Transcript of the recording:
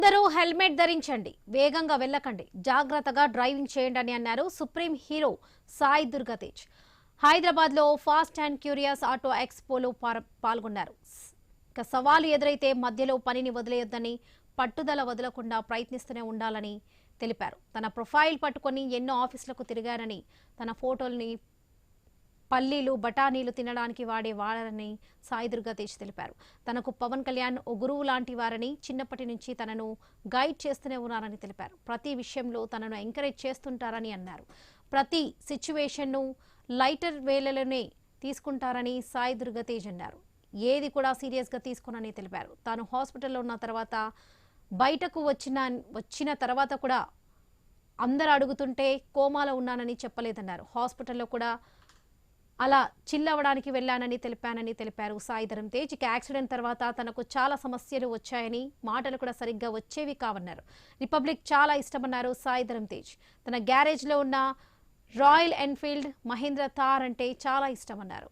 అందరూ హెల్మెట్ ధరించండి, వేగంగా వెళ్ళకండి, జాగ్రత్తగా డ్రైవింగ్ చేయండి అని అన్నారు సుప్రీం హీరో సాయి దుర్గా తేజ్. హైదరాబాద్ లో ఫాస్ట్ అండ్ క్యూరియస్ ఆటో ఎక్స్పోలో పాల్గొన్నారు. ఇక సవాలు ఎదురైతే మధ్యలో పనిని వదిలేయొద్దని, పట్టుదల వదలకుండా ప్రయత్నిస్తూనే ఉండాలని తెలిపారు. తన ప్రొఫైల్ పట్టుకొని ఎన్నో ఆఫీసులకు తిరిగారని, తన ఫోటోల్ని పల్లీలు బఠానీలు తినడానికి వాడని సాయి దుర్గా తేజ్ తెలిపారు. తనకు పవన్ కళ్యాణ్ ఓ గురువు లాంటి వారని, చిన్నప్పటి నుంచి తనను గైడ్ చేస్తూనే ఉన్నారని తెలిపారు. ప్రతి విషయంలో తనను ఎంకరేజ్ చేస్తుంటారని అన్నారు. ప్రతి సిచ్యువేషన్ను లైటర్ వేలలోనే తీసుకుంటారని సాయి దుర్గా తేజ్ అన్నారు. ఏది కూడా సీరియస్గా తీసుకోనని తెలిపారు. తాను హాస్పిటల్లో ఉన్న తర్వాత బయటకు వచ్చిన తర్వాత కూడా అందరు అడుగుతుంటే కోమాలో ఉన్నానని చెప్పలేదన్నారు. హాస్పిటల్లో కూడా అలా చిల్లవడానికి వెళ్లానని తెలిపారు సాయిధరం తేజ్. ఇక యాక్సిడెంట్ తర్వాత తనకు చాలా సమస్యలు వచ్చాయని, మాటలు కూడా సరిగ్గా వచ్చేవి కావన్నారు. రిపబ్లిక్ చాలా ఇష్టమన్నారు సాయిధరం తేజ్. తన గ్యారేజ్ లో ఉన్న రాయల్ ఎన్ఫీల్డ్ మహేంద్ర థార్ అంటే చాలా ఇష్టమన్నారు.